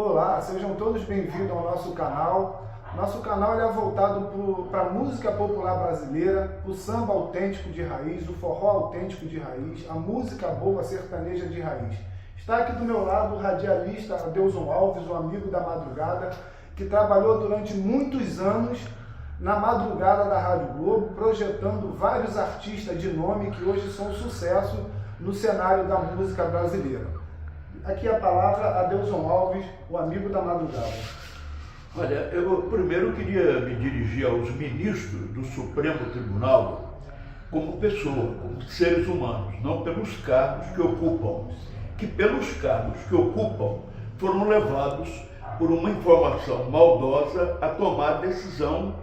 Olá, sejam todos bem-vindos ao nosso canal. Nosso canal ele é voltado para a música popular brasileira, o samba autêntico de raiz, o forró autêntico de raiz, a música boa sertaneja de raiz. Está aqui do meu lado o radialista Adelson Alves, um amigo da madrugada, que trabalhou durante muitos anos na madrugada da Rádio Globo, projetando vários artistas de nome que hoje são sucesso no cenário da música brasileira. Aqui a palavra Adelson Alves, o amigo da madrugada. Olha, eu primeiro queria me dirigir aos ministros do Supremo Tribunal como pessoa, como seres humanos, não pelos cargos que ocupam, que pelos cargos que ocupam foram levados por uma informação maldosa a tomar a decisão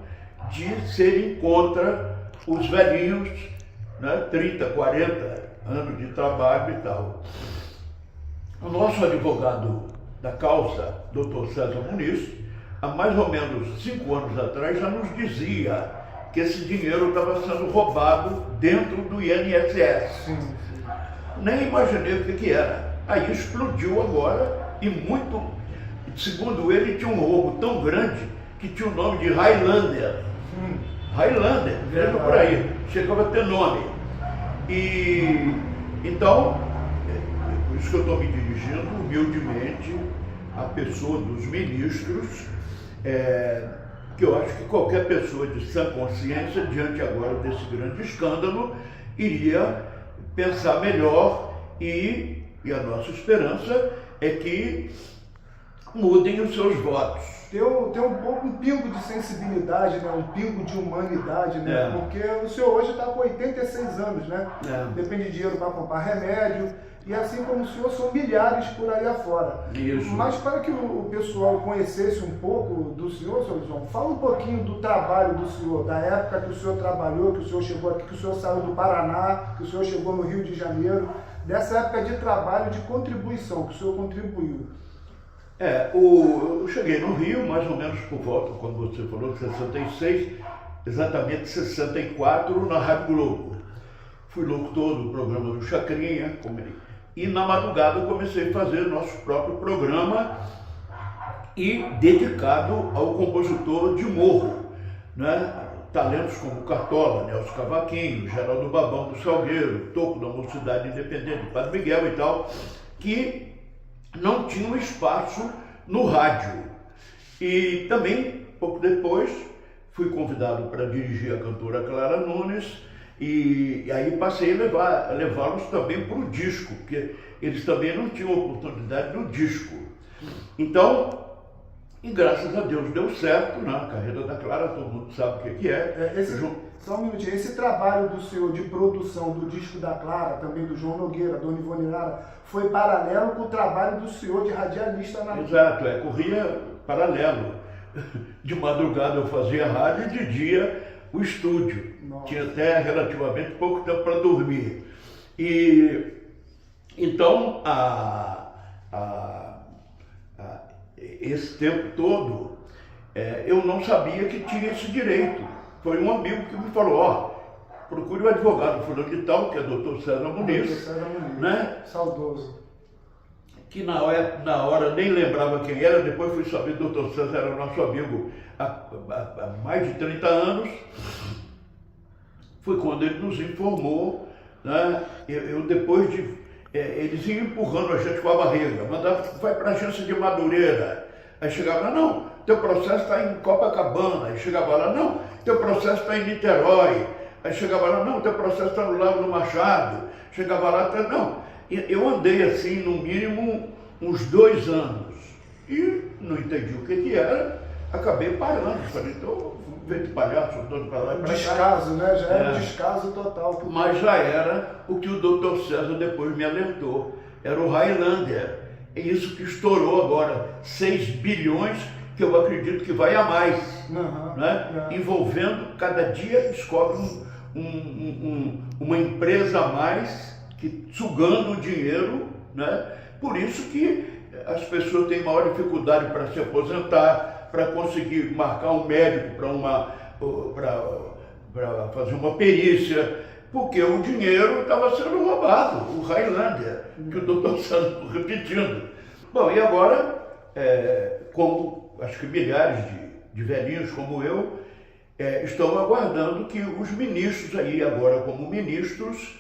de serem contra os velhinhos, né, 30, 40 anos de trabalho e tal. O nosso advogado da causa, Dr. César Muniz, há mais ou menos 5 anos atrás já nos dizia que esse dinheiro estava sendo roubado dentro do INSS. Nem imaginei o que era. Aí explodiu agora e muito, segundo ele, tinha um roubo tão grande que tinha o nome de Highlander. Highlander, veja por aí, chegava a ter nome. E então, é por isso que eu estou me dirigindo humildemente à pessoa dos ministros, que eu acho que qualquer pessoa de sã consciência, diante agora desse grande escândalo, iria pensar melhor e a nossa esperança é que mudem os seus votos. Tem um pingo de sensibilidade, né? Um pingo de humanidade, né? Porque o senhor hoje está com 86 anos, né? Depende de dinheiro para comprar remédio. E assim como o senhor, são milhares por aí afora. Isso. Mas para que o pessoal conhecesse um pouco do senhor, senhor João, fala um pouquinho do trabalho do senhor, da época que o senhor trabalhou, que o senhor chegou aqui, que o senhor saiu do Paraná, que o senhor chegou no Rio de Janeiro, dessa época de trabalho, de contribuição, que o senhor contribuiu. Eu cheguei no Rio, mais ou menos por volta, quando você falou, de 66, exatamente 64, na Rádio Globo. Fui locutor do programa do Chacrinha, e na madrugada eu comecei a fazer nosso próprio programa e dedicado ao compositor de morro, né? Talentos como Cartola, Nelson Cavaquinho, Geraldo Babão do Salgueiro, Toco da Mocidade Independente, Padre Miguel e tal, que não tinham espaço no rádio. E também, pouco depois, fui convidado para dirigir a cantora Clara Nunes, e aí passei a levá-los também para o disco, porque eles também não tinham oportunidade no disco. Então, e graças a Deus deu certo, né? A carreira da Clara, todo mundo sabe o que é. Só um minutinho, esse trabalho do senhor de produção do disco da Clara, também do João Nogueira, Dona Ivone Lara, foi paralelo com o trabalho do senhor de radialista na... Exato, corria paralelo. De madrugada eu fazia rádio e de dia o estúdio. Nossa. Tinha até relativamente pouco tempo para dormir. E então, esse tempo todo, eu não sabia que tinha esse direito. Foi um amigo que me falou, procure o advogado fulano de tal, que é Dr. César Muniz, né? Saudoso. Que na hora nem lembrava quem era, depois fui saber que o Dr. César era nosso amigo há mais de 30 anos. Foi quando ele nos informou, né? Depois de... eles iam empurrando a gente com a barriga, mandava, vai para a agência de Madureira. Aí chegava lá, não, teu processo está em Copacabana. Aí chegava lá, não, teu processo está em Niterói. Aí chegava lá, não, teu processo está no Lago do Machado. Chegava lá, não. Eu andei assim, no mínimo, uns 2 anos. E não entendi o que era, acabei parando. Falei, estou vendo palhaço, todo para lá e para cá. Descaso, né? Já era um descaso total. Mas já era o que o Dr. César depois me alertou. Era o Highlander. É isso que estourou agora. 6 bilhões, que eu acredito que vai a mais. Né? Envolvendo, cada dia descobre uma empresa a mais, que sugando o dinheiro, né? Por isso que as pessoas têm maior dificuldade para se aposentar, para conseguir marcar um médico para fazer uma perícia, porque o dinheiro estava sendo roubado, o Highlander, que o doutor Santos repetindo. Bom, e agora como acho que milhares de velhinhos como eu, estão aguardando que os ministros aí, agora como ministros,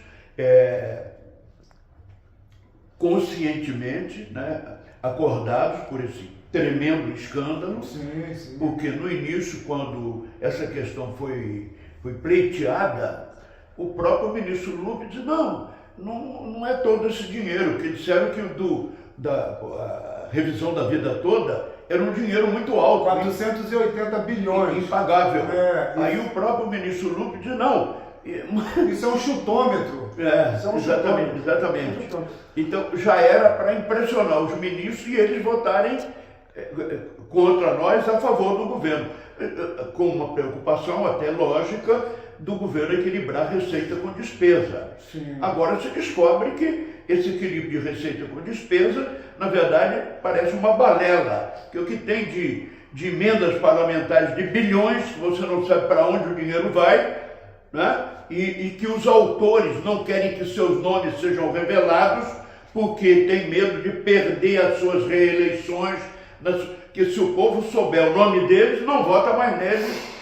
conscientemente, né, acordados por esse tremendo escândalo, Sim. porque no início, quando essa questão foi pleiteada, o próprio ministro Lupe disse, não é todo esse dinheiro, que disseram que a revisão da vida toda era um dinheiro muito alto. 480 bilhões. Impagável. Aí o próprio ministro Lupe disse, não. Isso é um chutômetro. Exatamente. Então já era para impressionar os ministros e eles votarem contra nós a favor do governo, com uma preocupação até lógica do governo equilibrar receita com despesa. Sim. Agora se descobre que esse equilíbrio de receita com despesa, na verdade, parece uma balela, que o que tem de emendas parlamentares de bilhões, você não sabe para onde o dinheiro vai, né? E que os autores não querem que seus nomes sejam revelados, porque tem medo de perder as suas reeleições, que se o povo souber o nome deles, não vota mais neles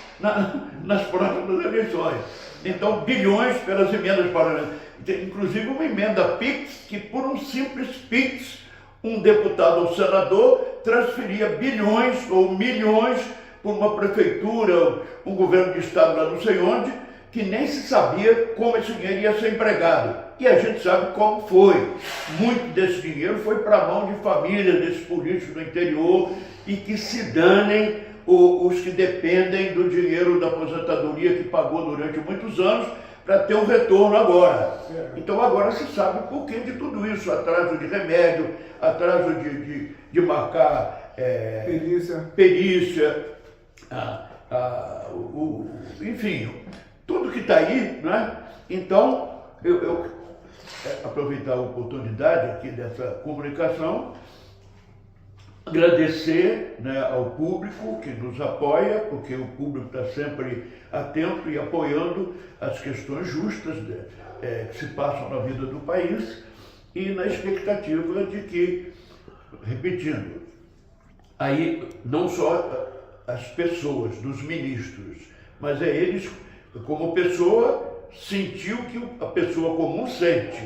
nas próximas eleições. Então, bilhões pelas emendas parlamentares. Inclusive uma emenda PIX, que por um simples PIX, um deputado ou senador transferia bilhões ou milhões por uma prefeitura, um governo de estado lá não sei onde, que nem se sabia como esse dinheiro ia ser empregado. E a gente sabe como foi. Muito desse dinheiro foi para a mão de famílias desses políticos do interior e que se danem os que dependem do dinheiro da aposentadoria que pagou durante muitos anos para ter um retorno agora. Então agora se sabe o porquê de tudo isso, atraso de remédio, atraso de marcar perícia, enfim, tudo que está aí, né? Então, eu aproveitar a oportunidade aqui dessa comunicação, agradecer, né, ao público que nos apoia, porque o público está sempre atento e apoiando as questões justas que se passam na vida do país e na expectativa de que, repetindo, aí não só as pessoas, dos ministros, mas eles, como pessoa, sentiu que a pessoa comum sente.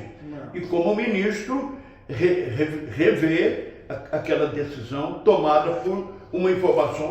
E como ministro, rever aquela decisão tomada por uma informação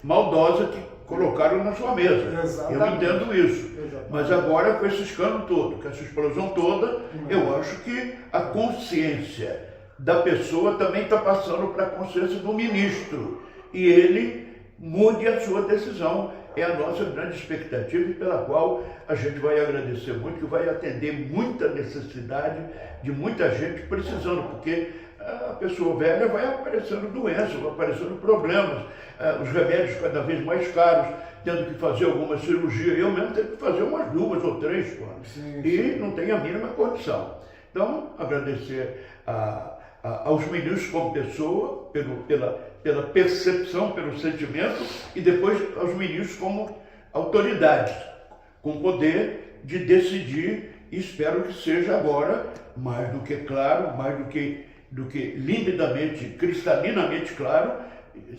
maldosa que colocaram na sua mesa. Exatamente. Eu entendo isso. Exatamente. Mas agora, com esse escândalo todo, com essa explosão toda, eu acho que a consciência da pessoa também está passando para a consciência do ministro. E ele mude a sua decisão. É a nossa grande expectativa e pela qual a gente vai agradecer muito, que vai atender muita necessidade de muita gente precisando, porque a pessoa velha vai aparecendo doenças, vai aparecendo problemas, os remédios cada vez mais caros, tendo que fazer alguma cirurgia. Eu mesmo tenho que fazer umas 2 ou 3, e não tenho a mínima condição. Então, agradecer aos ministros como pessoa, pela percepção, pelo sentimento, e depois aos ministros como autoridades, com poder de decidir, e espero que seja agora mais do que claro, mais do que limpidamente, cristalinamente claro,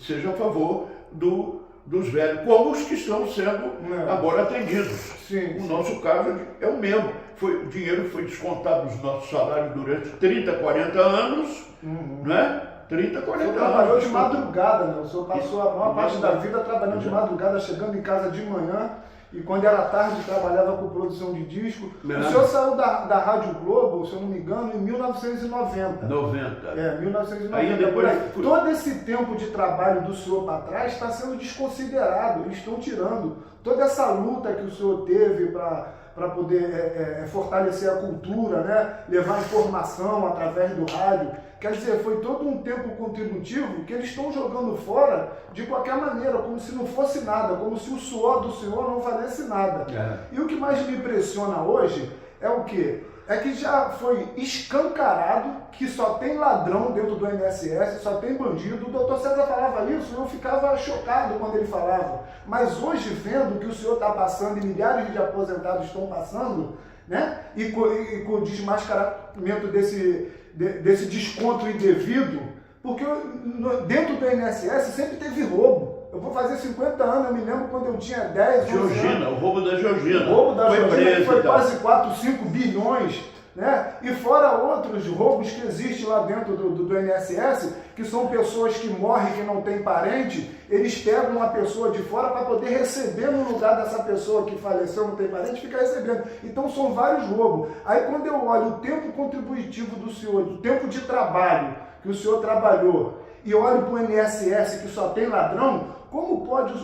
seja a favor dos velhos, como os que estão sendo agora atendidos. Sim. O nosso caso é o mesmo. O dinheiro foi descontado dos nossos salários durante 30, 40 anos, né? 30, 40 anos. O senhor trabalhou de madrugada, né? O senhor passou a maior parte da vida trabalhando de madrugada, chegando em casa de manhã, e quando era tarde trabalhava com produção de disco. O senhor saiu da Rádio Globo, se eu não me engano, em 1990. 1990. Aí depois... Todo esse tempo de trabalho do senhor para trás está sendo desconsiderado, eles estão tirando. Toda essa luta que o senhor teve para poder fortalecer a cultura, né? Levar informação através do rádio. Quer dizer, foi todo um tempo contributivo que eles estão jogando fora de qualquer maneira, como se não fosse nada, como se o suor do senhor não valesse nada. E o que mais me impressiona hoje é o quê? É que já foi escancarado que só tem ladrão dentro do INSS, só tem bandido. O doutor César falava isso e eu ficava chocado quando ele falava. Mas hoje, vendo o que o senhor está passando e milhares de aposentados estão passando, né? E com o desmascaramento desse desconto indevido, Porque dentro do INSS sempre teve roubo. Eu vou fazer 50 anos, eu me lembro quando eu tinha 10, 11 Georgina, anos. o roubo da Georgina. O roubo da Georgina que foi tá? quase 4, 5 bilhões, né? E fora outros roubos que existem lá dentro do INSS, que são pessoas que morrem, que não têm parente, eles pegam uma pessoa de fora para poder receber no lugar dessa pessoa que faleceu, não tem parente, fica recebendo. Então são vários roubos. Aí quando eu olho o tempo contributivo do senhor, o tempo de trabalho que o senhor trabalhou, e olho para o INSS que só tem ladrão, como pode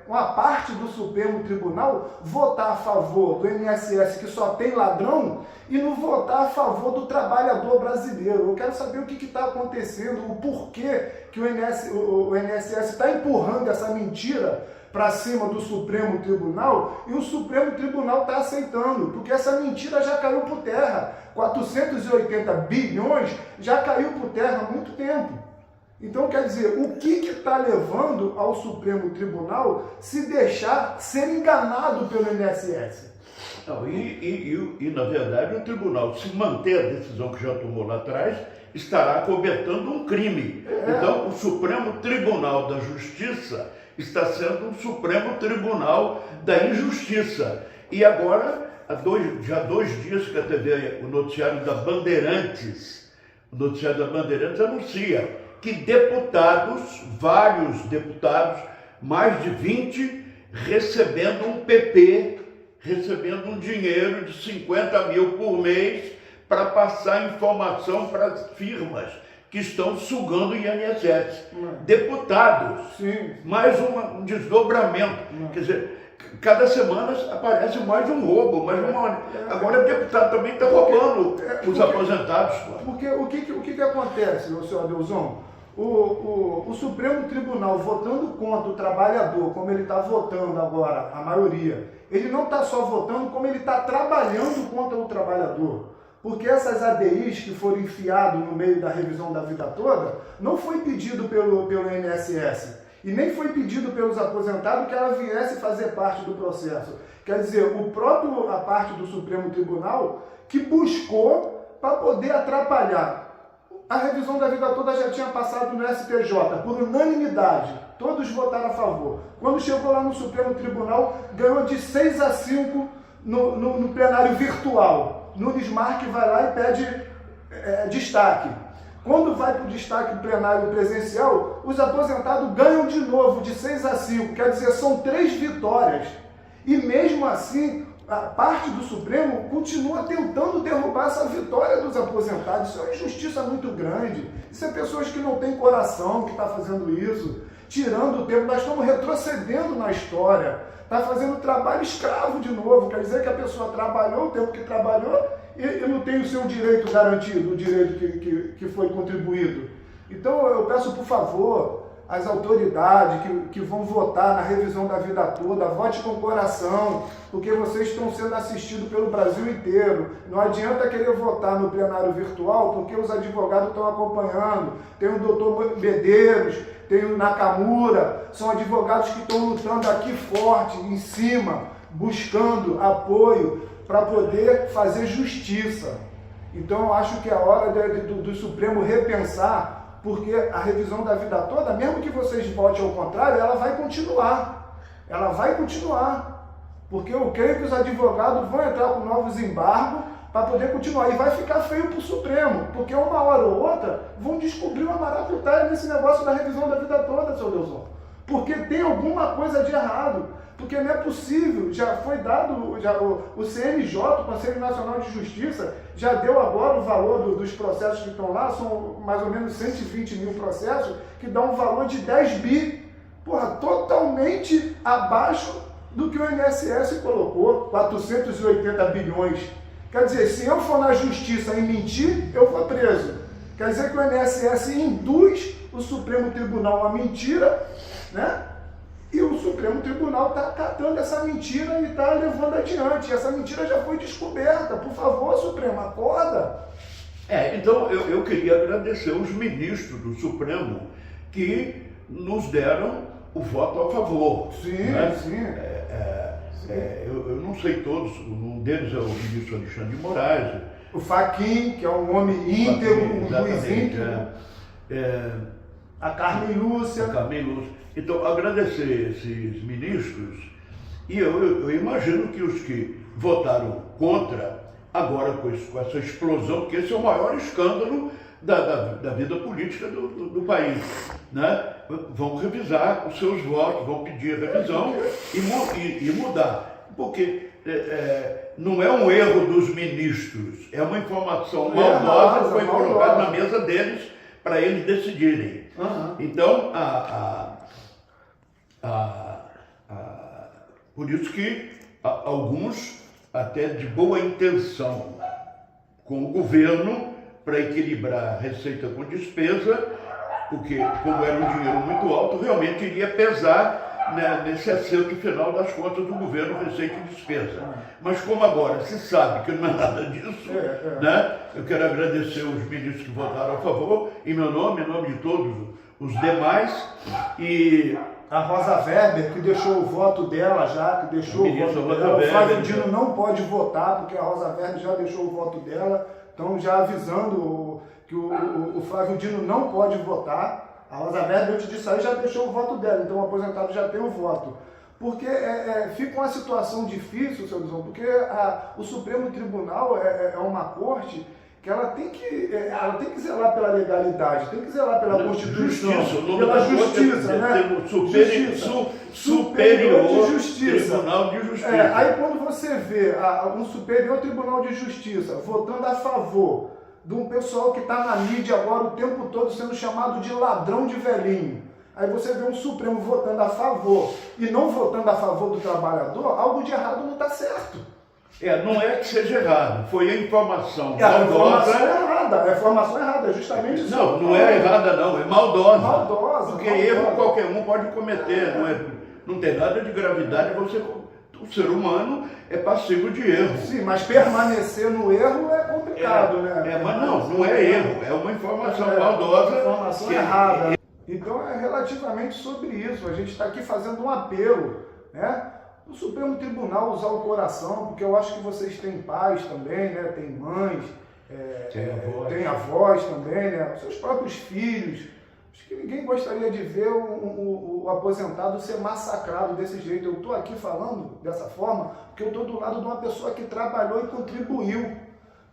uma parte do Supremo Tribunal votar a favor do INSS que só tem ladrão e não votar a favor do trabalhador brasileiro? Eu quero saber o que está acontecendo, o porquê que o INSS está empurrando essa mentira para cima do Supremo Tribunal e o Supremo Tribunal está aceitando, porque essa mentira já caiu por terra. 480 bilhões já caiu por terra há muito tempo. Então, quer dizer, o que está levando ao Supremo Tribunal se deixar ser enganado pelo INSS? Não, na verdade, o tribunal, se manter a decisão que já tomou lá atrás, estará cobertando um crime. Então, o Supremo Tribunal da Justiça está sendo um Supremo Tribunal da Injustiça. E agora, já há 2 dias que a TV, o noticiário da Bandeirantes anuncia que deputados, vários deputados, mais de 20, recebendo um PP, recebendo um dinheiro de 50 mil por mês para passar informação para as firmas que estão sugando o INSS. Deputados, sim, mais um desdobramento. Quer dizer, cada semana aparece mais um roubo, agora o deputado também está roubando os aposentados. Porque o que acontece, senhor Adelson? O Supremo Tribunal votando contra o trabalhador, como ele está votando agora, a maioria, ele não está só votando, como ele está trabalhando contra o trabalhador. Porque essas ADIs que foram enfiadas no meio da revisão da vida toda, não foi pedido pelo INSS. E nem foi pedido pelos aposentados que ela viesse fazer parte do processo. Quer dizer, a parte do Supremo Tribunal que buscou para poder atrapalhar. A revisão da vida toda já tinha passado no STJ, por unanimidade. Todos votaram a favor. Quando chegou lá no Supremo Tribunal, ganhou de 6-5 no plenário virtual. Nunes Marques vai lá e pede destaque. Quando vai para o destaque plenário presencial, os aposentados ganham de novo, de 6-5. Quer dizer, são 3 vitórias. E mesmo assim, a parte do Supremo continua tentando derrubar essa vitória dos aposentados. Isso é uma injustiça muito grande. Isso é pessoas que não têm coração que estão fazendo isso, tirando o tempo. Nós estamos retrocedendo na história. Está fazendo trabalho escravo de novo. Quer dizer que a pessoa trabalhou o tempo que trabalhou e não tem o seu direito garantido, o direito que foi contribuído. Então eu peço, por favor, as autoridades que vão votar na revisão da vida toda, vote com coração, porque vocês estão sendo assistidos pelo Brasil inteiro. Não adianta querer votar no plenário virtual, porque os advogados estão acompanhando. Tem o doutor Medeiros, tem o Nakamura, são advogados que estão lutando aqui forte, em cima, buscando apoio para poder fazer justiça. Então eu acho que é hora do Supremo repensar, porque a revisão da vida toda, mesmo que vocês votem ao contrário, ela vai continuar. Ela vai continuar. Porque eu creio que os advogados vão entrar com novos embargos para poder continuar. E vai ficar feio para o Supremo, porque uma hora ou outra vão descobrir uma maracutaia nesse negócio da revisão da vida toda, seu Deusão. Porque tem alguma coisa de errado. Porque não é possível, já foi dado, o CNJ, o Conselho Nacional de Justiça, já deu agora o valor dos processos que estão lá, são mais ou menos 120 mil processos, que dá um valor de 10 bi, porra, totalmente abaixo do que o INSS colocou, 480 bilhões. Quer dizer, se eu for na justiça e mentir, eu vou preso. Quer dizer que o INSS induz o Supremo Tribunal a mentira, né? E o Supremo Tribunal está acatando essa mentira e está levando adiante. Essa mentira já foi descoberta. Por favor, Supremo, acorda. Então eu queria agradecer os ministros do Supremo que nos deram o voto a favor. Sim, né? sim. Eu não sei todos, um deles é o ministro Alexandre de Moraes, O Fachin, que é um homem íntegro, um juiz íntegro. A Carmen Lúcia. Então, agradecer esses ministros, e eu imagino que os que votaram contra, agora com essa explosão, porque esse é o maior escândalo da vida política do país, né? Vão revisar os seus votos, vão pedir revisão e mudar, porque não é um erro dos ministros, é uma informação maldosa que foi colocada na mesa deles para eles decidirem. Então, por isso que alguns, até de boa intenção com o governo, para equilibrar receita com despesa, porque como era um dinheiro muito alto, realmente iria pesar, né, nesse acerto final das contas do governo, receita e despesa. Mas como agora se sabe que não é nada disso, né, eu quero agradecer os ministros que votaram a favor, em meu nome, em nome de todos os demais, e a Rosa Weber, que deixou o voto dela já, que deixou o voto dela. O Flávio Dino não pode votar, porque a Rosa Weber já deixou o voto dela. Então, já avisando que o Flávio Dino não pode votar. A Rosa Weber, antes disso aí, já deixou o voto dela. Então, o aposentado já tem o voto. Porque fica uma situação difícil, seu Luizão, porque o Supremo Tribunal é uma corte que ela tem que zelar pela legalidade, tem que zelar pela Constituição, pela Justiça, né? Superior de Justiça. Tribunal de Justiça. Aí quando você vê um Superior Tribunal de Justiça votando a favor de um pessoal que está na mídia agora o tempo todo sendo chamado de ladrão de velhinho, aí você vê um Supremo votando a favor e não votando a favor do trabalhador, algo de errado não está certo. Não é que seja errado, foi a informação maldosa. A informação errada, é justamente isso. Não é errada não, é maldosa. Maldosa. Porque erro qualquer um pode cometer, não tem nada de gravidade, o ser humano é passivo de erro. Sim, mas permanecer no erro é complicado, né? Mas não é erro, é uma informação maldosa. Informação errada. Então é relativamente sobre isso, a gente está aqui fazendo um apelo, né? O Supremo Tribunal usar o coração, porque eu acho que vocês têm pais também, né? Tem mães, tem avós também, né? Seus próprios filhos. Acho que ninguém gostaria de ver o aposentado ser massacrado desse jeito. Eu estou aqui falando dessa forma porque eu estou do lado de uma pessoa que trabalhou e contribuiu.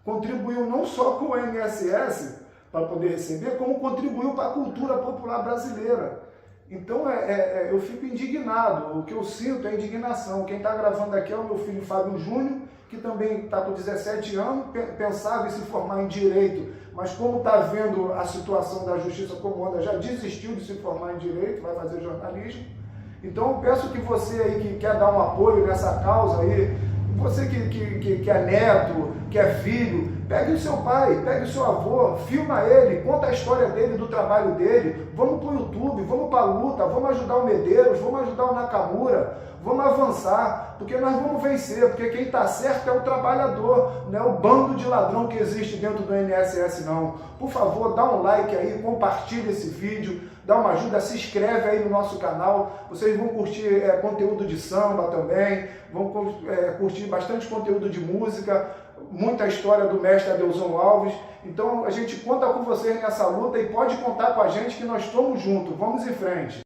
Contribuiu não só com o INSS para poder receber, como contribuiu para a cultura popular brasileira. Então eu fico indignado, o que eu sinto é indignação. Quem está gravando aqui é o meu filho Fábio Júnior, que também está com 17 anos, pensava em se formar em Direito, mas como está vendo a situação da Justiça como anda, já desistiu de se formar em Direito, vai fazer jornalismo. Então eu peço que você aí que quer dar um apoio nessa causa aí, você que é neto, que é filho, pegue o seu pai, pegue o seu avô, filma ele, conta a história dele, do trabalho dele, vamos para o YouTube, vamos para a luta, vamos ajudar o Medeiros, vamos ajudar o Nakamura, vamos avançar, porque nós vamos vencer, porque quem está certo é o trabalhador, não é o bando de ladrão que existe dentro do INSS não. Por favor, dá um like aí, compartilha esse vídeo, dá uma ajuda, se inscreve aí no nosso canal, vocês vão curtir conteúdo de samba também, vão curtir bastante conteúdo de música, muita história do mestre Adeilson Alves. Então a gente conta com vocês nessa luta e pode contar com a gente que nós estamos juntos, vamos em frente.